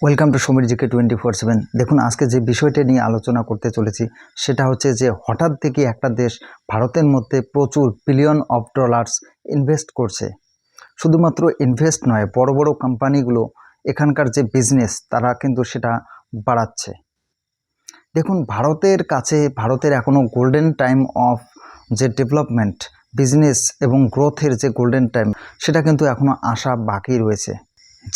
Welcome to Samir GK 24/7। দেখুন, আজকে যে বিষয়টা নিয়ে আলোচনা করতে চলেছি সেটা হচ্ছে যে হঠাৎ থেকে একটা দেশ ভারতের মধ্যে প্রচুর বিলিয়ন অফ ডলার্স ইনভেস্ট করছে। শুধুমাত্র ইনভেস্ট নয়, বড় বড় কোম্পানিগুলো এখানকার যে বিজনেস তারা কিন্তু সেটা বাড়াচ্ছে। দেখুন, ভারতের এখনও গোল্ডেন টাইম অফ যে ডেভেলপমেন্ট, বিজনেস এবং গ্রোথের যে গোল্ডেন টাইম, সেটা কিন্তু এখনও আসা বাকি রয়েছে।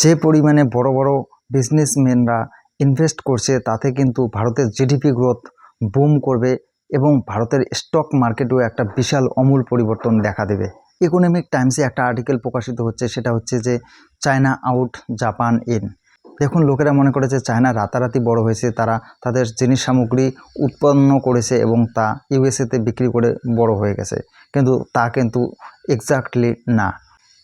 যে পরিমাণে বড় বড় বিজনেসম্যানরা ইনভেস্ট করছে তাতে কিন্তু ভারতের জিডিপি গ্রোথ বুম করবে এবং ভারতের স্টক মার্কেটেও একটা বিশাল আমূল পরিবর্তন দেখা দেবে। ইকোনমিক টাইমসে একটা আর্টিকেল প্রকাশিত হচ্ছে, সেটা হচ্ছে যে চায়না আউট, জাপান ইন। দেখুন, লোকেরা মনে করে যে চায়না রাতারাতি বড় হয়েছে, তারা তাদের জিনিস সামগ্রী উৎপন্ন করেছে এবং তা ইউএসএতে বিক্রি করে বড় হয়ে গেছে, কিন্তু তা কিন্তু এক্স্যাক্টলি না।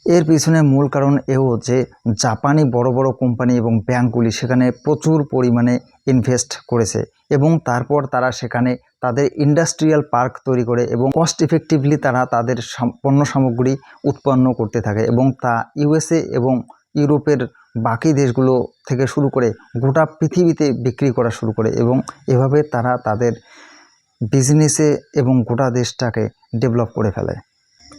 এর পিছনে মূল কারণ এও যে জাপানি বড় বড় কোম্পানি এবং ব্যাংকগুলি সেখানে প্রচুর পরিমাণে ইনভেস্ট করেছে এবং তারপর তারা সেখানে তাদের ইন্ডাস্ট্রিয়াল পার্ক তৈরি করে এবং কস্ট ইফেক্টিভলি তারা তাদের পণ্য সামগ্রী উৎপন্ন করতে থাকে এবং তা ইউএসএ এবং ইউরোপের বাকি দেশগুলো থেকে শুরু করে গোটা পৃথিবীতে বিক্রি করা শুরু করে এবং এভাবে তারা তাদের বিজনেসে এবং গোটা দেশটাকে ডেভেলপ করে ফেলে।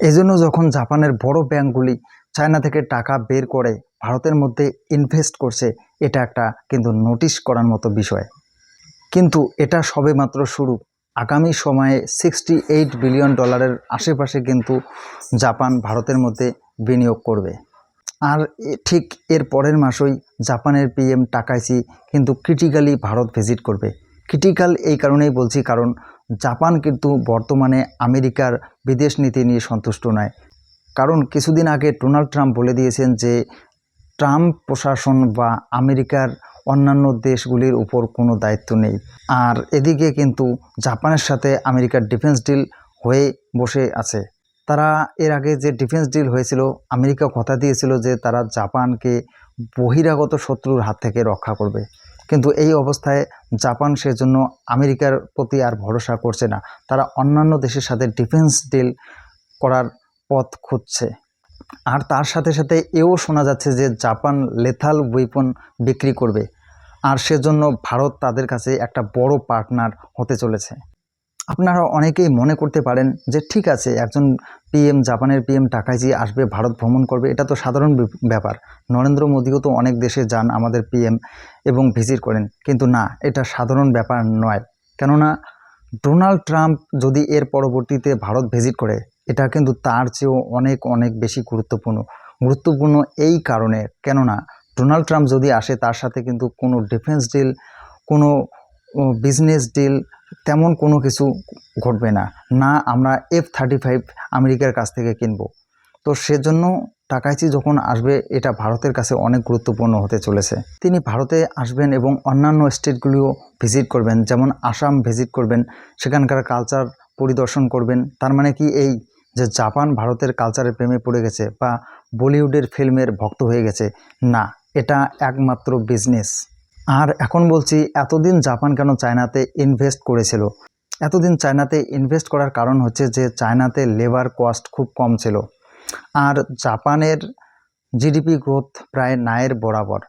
এজন্য যখন জাপানের বড় ব্যাংকগুলি চায়না থেকে টাকা বের করে ভারতের মধ্যে ইনভেস্ট করছে, এটা একটা কিন্তু নোটিশ করার মতো বিষয়। কিন্তু এটা সবেমাত্র শুরু। আগামী সময়ে $68 বিলিয়ন আশেপাশে কিন্তু জাপান ভারতের মধ্যে বিনিয়োগ করবে। আর ঠিক এর পরের মাসেই জাপানের পিএম টাকাইচি কিন্তু ক্রিটিক্যালি ভারত ভিজিট করবে। ক্রিটিক্যাল এই কারণেই বলছি, কারণ জাপান কিন্তু বর্তমানে আমেরিকার বিদেশ নীতি নিয়ে সন্তুষ্ট নয়। কারণ কিছুদিন আগে ডোনাল্ড ট্রাম্প বলে দিয়েছেন যে ট্রাম্প প্রশাসন বা আমেরিকার অন্যান্য দেশগুলির উপর কোনো দায়িত্ব নেই। আর এদিকে কিন্তু জাপানের সাথে আমেরিকার ডিফেন্স ডিল হয়ে বসে আছে। তারা এর আগে যে ডিফেন্স ডিল হয়েছিল, আমেরিকা কথা দিয়েছিল যে তারা জাপানকে বহিরাগত শত্রুর হাত থেকে রক্ষা করবে, কিন্তু এই অবস্থায় জাপান সেজন্য আমেরিকার প্রতি আর ভরসা করছে না। তারা অন্যান্য দেশের সাথে ডিফেন্স ডিল করার পথ খুঁজছে। আর তার সাথে সাথে এও শোনা যাচ্ছে যে জাপান লেথাল ওয়েপন বিক্রি করবে, আর সেজন্য ভারত তাদের কাছে একটা বড় পার্টনার হতে চলেছে। আপনারা অনেকেই মনে করতে পারেন যে ঠিক আছে, একজন জাপানের পিএম টাকাইচি আসবে, ভারত ভ্রমণ করবে, এটা তো সাধারণ ব্যাপার। নরেন্দ্র মোদীও তো অনেক দেশে যান আমাদের পিএম এবং ভিজিট করেন, কিন্তু না, এটা সাধারণ ব্যাপার নয়। কেননা ডোনাল্ড ট্রাম্প যদি এর পরবর্তীতে ভারত ভিজিট করে, এটা কিন্তু তার চেয়েও অনেক অনেক বেশি গুরুত্বপূর্ণ এই কারণে, কেননা ডোনাল্ড ট্রাম্প যদি আসে তার সাথে কিন্তু কোনো ডিফেন্স ডিল, কোনো বিজনেস ডিল তেমন কোনো কিছু ঘটবে না। না আমরা F-35 আমেরিকার কাছ থেকে কিনব। তো সেজন্য টাকাইচি যখন আসবে, এটা ভারতের কাছে অনেক গুরুত্বপূর্ণ হতে চলেছে। তিনি ভারতে আসবেন এবং অন্যান্য স্টেটগুলিও ভিজিট করবেন, যেমন আসাম ভিজিট করবেন, সেখানকার কালচার পরিদর্শন করবেন। তার মানে কি এই যে জাপান ভারতের কালচারের প্রেমে পড়ে গেছে বা বলিউডের ফিল্মের ভক্ত হয়ে গেছে? না, এটা একমাত্র বিজনেস। আর এখন বলছি, এতদিন জাপান কেন চায়নাতে ইনভেস্ট করেছিল? এতদিন চায়নাতে ইনভেস্ট করার কারণ হচ্ছে যে চায়নাতে লেবার কস্ট খুব কম ছিল, আর জাপানের জিডিপি গ্রোথ প্রায় 9 বরাবর।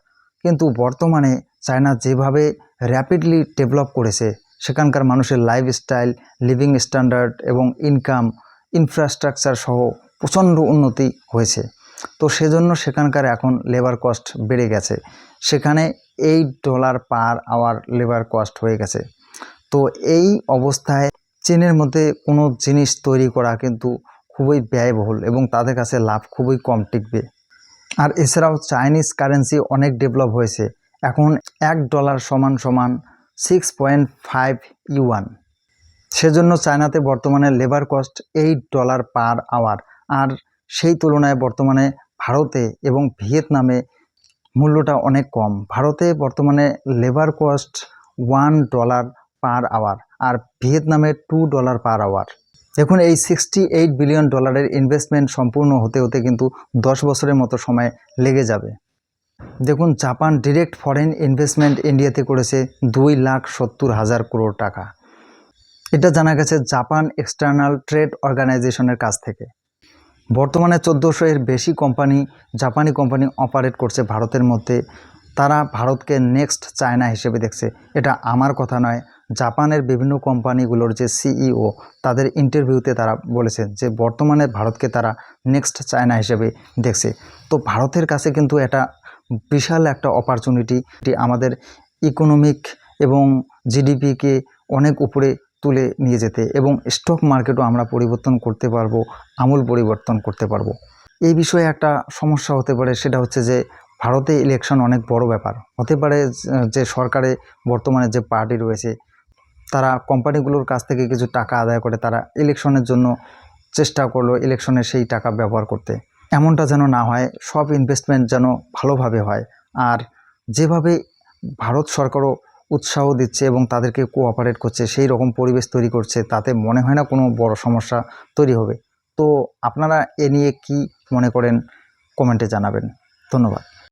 কিন্তু বর্তমানে চায়না যেভাবে র্যাপিডলি ডেভেলপ করেছে, সেখানকার মানুষের লাইফস্টাইল, লিভিং স্ট্যান্ডার্ড এবং ইনকাম, ইনফ্রাস্ট্রাকচার সহ প্রচণ্ড উন্নতি হয়েছে। তো সেজন্য সেখানকার এখন লেবার কস্ট বেড়ে গেছে। সেখানে $8 পার আওয়ার লেবার কস্ট হয়ে গেছে। তো এই অবস্থায় চীনের মধ্যে কোনো জিনিস তৈরি করা কিন্তু খুবই ব্যয়বহুল এবং তাদের কাছে লাভ খুবই কম টিকবে। আর এছাড়াও চাইনিজ কারেন্সি অনেক ডেভেলপ হয়েছে। এখন $1 সমান 6.5 ইউয়ান। সেজন্য চায়নাতে বর্তমানে লেবার কস্ট $8 পার আওয়ার। আর সেই তুলনায় বর্তমানে ভারতে এবং ভিয়েতনামে মূল্যটা অনেক কম। ভারতে বর্তমানে লেবার কস্ট $1 পার আওয়ার আর ভিয়েতনামে $2 পার আওয়ার। দেখুন, এই $68 বিলিয়ন ইনভেস্টমেন্ট সম্পূর্ণ হতে হতে কিন্তু 10 বছরের মতো সময় লেগে যাবে। দেখুন, জাপান ডিরেক্ট ফরেন ইনভেস্টমেন্ট ইন্ডিয়াতে করেছে 2,70,000 করোড় টাকা। এটা জানা গেছে জাপান এক্সটার্নাল ট্রেড অর্গানাইজেশনের কাছ থেকে। বর্তমানে 1400 এর বেশি জাপানি কোম্পানি অপারেট করছে ভারতের মধ্যে তারা ভারতকে নেক্সট চায়না হিসেবে দেখছে। এটা আমার কথা নয়, জাপানের বিভিন্ন কোম্পানিগুলোর যে সিইও তাদের ইন্টারভিউতে তারা বলেছে যে বর্তমানে ভারতকে তারা নেক্সট চায়না হিসেবে দেখছে। তো ভারতের কাছে কিন্তু এটা বিশাল একটা অপরচুনিটি, আমাদের ইকোনমিক এবং জিডিপিকে অনেক উপরে তুলে নিয়ে যেতে, এবং স্টক মার্কেটও আমরা পরিবর্তন করতে পারবো, আমূল পরিবর্তন করতে পারবো। এই বিষয়ে একটা সমস্যা হতে পারে, সেটা হচ্ছে যে ভারতে ইলেকশন অনেক বড় ব্যাপার হতে পারে। যে সরকারে বর্তমানে যে পার্টি রয়েছে তারা কোম্পানিগুলোর কাছ থেকে কিছু টাকা আদায় করে তারা ইলেকশনের জন্য চেষ্টা করলো ইলেকশনে সেই টাকা ব্যবহার করতে। এমনটা যেন না হয়, সব ইনভেস্টমেন্ট যেন ভালোভাবে হয়। আর যেভাবে ভারত সরকারও উৎসাহ দিচ্ছে এবং তাদেরকে কোঅপারেট করছে, সেই রকম পরিবেশ তৈরি করছে, তাতে মনে হয় না কোনো বড় সমস্যা তৈরি হবে। তো আপনারা এ নিয়ে কি মনে করেন কমেন্টে জানাবেন। ধন্যবাদ।